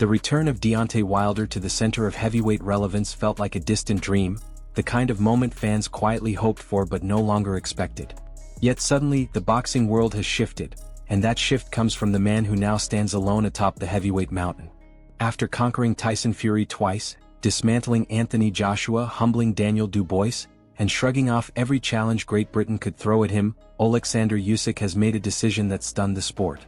The return of Deontay Wilder to the center of heavyweight relevance felt like a distant dream, the kind of moment fans quietly hoped for but no longer expected. Yet suddenly, the boxing world has shifted, and that shift comes from the man who now stands alone atop the heavyweight mountain. After conquering Tyson Fury twice, dismantling Anthony Joshua, humbling Daniel Dubois, and shrugging off every challenge Great Britain could throw at him, Oleksandr Usyk has made a decision that stunned the sport.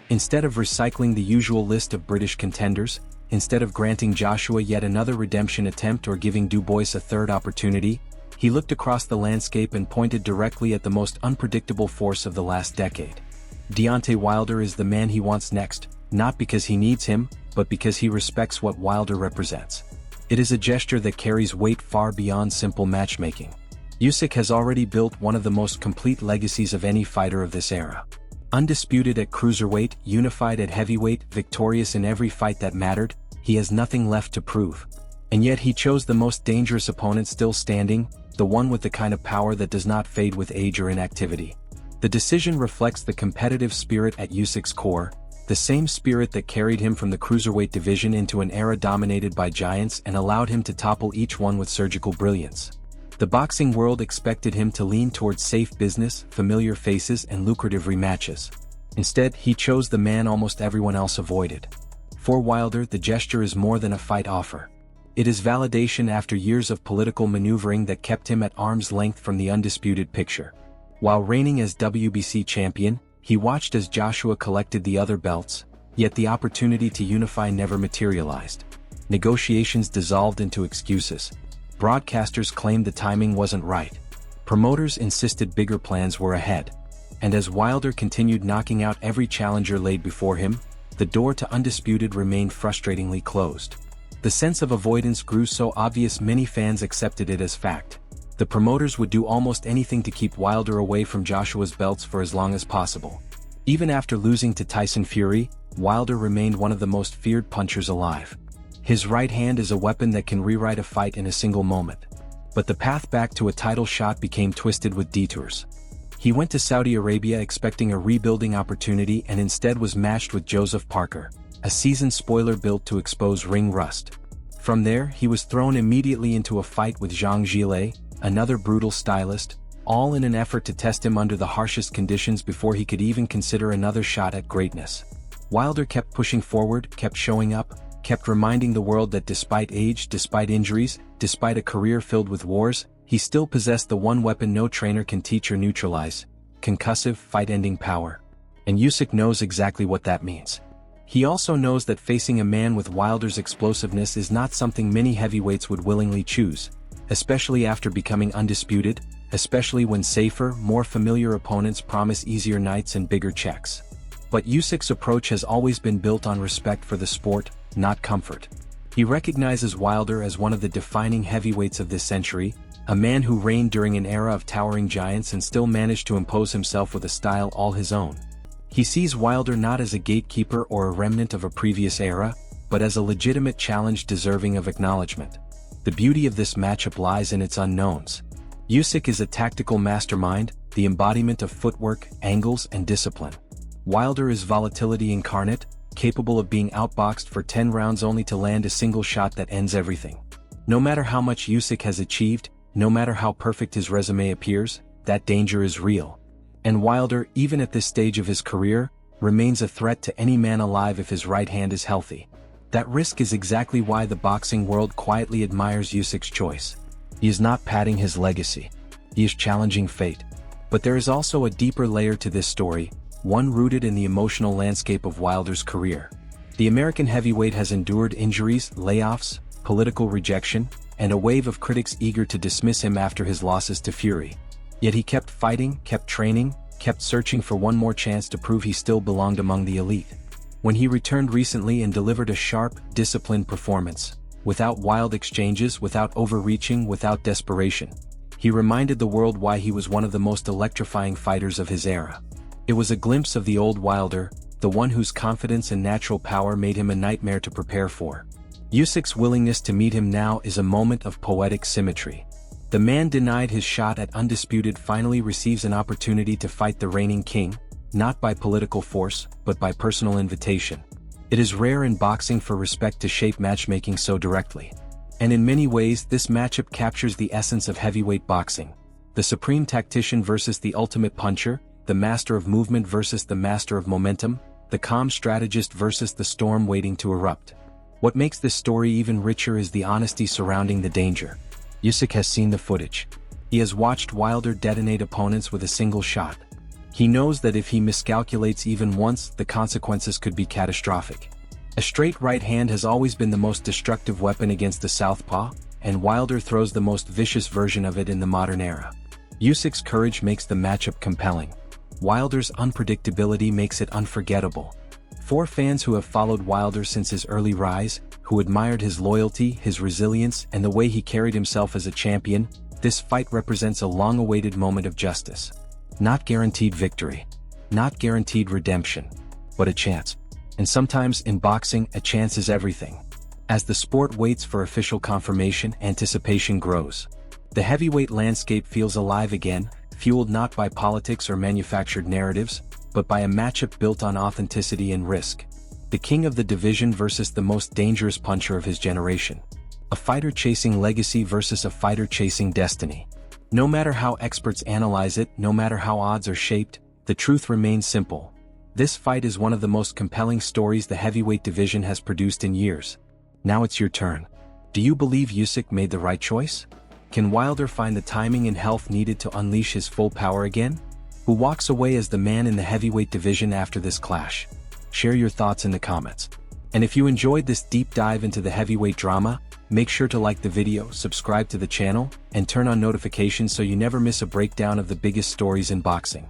Instead of recycling the usual list of British contenders, instead of granting Joshua yet another redemption attempt or giving Dubois a third opportunity, he looked across the landscape and pointed directly at the most unpredictable force of the last decade. Deontay Wilder is the man he wants next, not because he needs him, but because he respects what Wilder represents. It is a gesture that carries weight far beyond simple matchmaking. Usyk has already built one of the most complete legacies of any fighter of this era. Undisputed at cruiserweight, unified at heavyweight, victorious in every fight that mattered, he has nothing left to prove. And yet he chose the most dangerous opponent still standing, the one with the kind of power that does not fade with age or inactivity. The decision reflects the competitive spirit at Usyk's core, the same spirit that carried him from the cruiserweight division into an era dominated by giants and allowed him to topple each one with surgical brilliance. The boxing world expected him to lean towards safe business, familiar faces and lucrative rematches. Instead, he chose the man almost everyone else avoided. For Wilder, the gesture is more than a fight offer. It is validation after years of political maneuvering that kept him at arm's length from the undisputed picture. While reigning as WBC champion, he watched as Joshua collected the other belts, yet the opportunity to unify never materialized. Negotiations dissolved into excuses. Broadcasters claimed the timing wasn't right. Promoters insisted bigger plans were ahead. And as Wilder continued knocking out every challenger laid before him, the door to undisputed remained frustratingly closed. The sense of avoidance grew so obvious many fans accepted it as fact. The promoters would do almost anything to keep Wilder away from Joshua's belts for as long as possible. Even after losing to Tyson Fury, Wilder remained one of the most feared punchers alive. His right hand is a weapon that can rewrite a fight in a single moment. But the path back to a title shot became twisted with detours. He went to Saudi Arabia expecting a rebuilding opportunity and instead was matched with Joseph Parker, a seasoned spoiler built to expose ring rust. From there, he was thrown immediately into a fight with Zhang Zhilei, another brutal stylist, all in an effort to test him under the harshest conditions before he could even consider another shot at greatness. Wilder kept pushing forward, kept showing up, kept reminding the world that despite age, despite injuries, despite a career filled with wars, he still possessed the one weapon no trainer can teach or neutralize: concussive, fight-ending power. And Usyk knows exactly what that means. He also knows that facing a man with Wilder's explosiveness is not something many heavyweights would willingly choose, especially after becoming undisputed, especially when safer, more familiar opponents promise easier nights and bigger checks. But Usyk's approach has always been built on respect for the sport, not comfort. He recognizes Wilder as one of the defining heavyweights of this century, a man who reigned during an era of towering giants and still managed to impose himself with a style all his own. He sees Wilder not as a gatekeeper or a remnant of a previous era, but as a legitimate challenge deserving of acknowledgement. The beauty of this matchup lies in its unknowns. Usyk is a tactical mastermind, the embodiment of footwork, angles, and discipline. Wilder is volatility incarnate, capable of being outboxed for 10 rounds only to land a single shot that ends everything. No matter how much Usyk has achieved, no matter how perfect his resume appears, that danger is real. And Wilder, even at this stage of his career, remains a threat to any man alive if his right hand is healthy. That risk is exactly why the boxing world quietly admires Usyk's choice. He is not padding his legacy. He is challenging fate. But there is also a deeper layer to this story, one rooted in the emotional landscape of Wilder's career. The American heavyweight has endured injuries, layoffs, political rejection, and a wave of critics eager to dismiss him after his losses to Fury. Yet he kept fighting, kept training, kept searching for one more chance to prove he still belonged among the elite. When he returned recently and delivered a sharp, disciplined performance, without wild exchanges, without overreaching, without desperation, he reminded the world why he was one of the most electrifying fighters of his era. It was a glimpse of the old Wilder, the one whose confidence and natural power made him a nightmare to prepare for. Usyk's willingness to meet him now is a moment of poetic symmetry. The man denied his shot at undisputed finally receives an opportunity to fight the reigning king, not by political force, but by personal invitation. It is rare in boxing for respect to shape matchmaking so directly. And in many ways this matchup captures the essence of heavyweight boxing. The supreme tactician versus the ultimate puncher, the master of movement versus the master of momentum, the calm strategist versus the storm waiting to erupt. What makes this story even richer is the honesty surrounding the danger. Usyk has seen the footage. He has watched Wilder detonate opponents with a single shot. He knows that if he miscalculates even once, the consequences could be catastrophic. A straight right hand has always been the most destructive weapon against the southpaw, and Wilder throws the most vicious version of it in the modern era. Usyk's courage makes the matchup compelling. Wilder's unpredictability makes it unforgettable. For fans who have followed Wilder since his early rise, who admired his loyalty, his resilience, and the way he carried himself as a champion, this fight represents a long-awaited moment of justice. Not guaranteed victory. Not guaranteed redemption. But a chance. And sometimes, in boxing, a chance is everything. As the sport waits for official confirmation, anticipation grows. The heavyweight landscape feels alive again, fueled not by politics or manufactured narratives, but by a matchup built on authenticity and risk. The king of the division versus the most dangerous puncher of his generation. A fighter chasing legacy versus a fighter chasing destiny. No matter how experts analyze it, no matter how odds are shaped, the truth remains simple. This fight is one of the most compelling stories the heavyweight division has produced in years. Now it's your turn. Do you believe Usyk made the right choice? Can Wilder find the timing and health needed to unleash his full power again? Who walks away as the man in the heavyweight division after this clash? Share your thoughts in the comments. And if you enjoyed this deep dive into the heavyweight drama, make sure to like the video, subscribe to the channel, and turn on notifications so you never miss a breakdown of the biggest stories in boxing.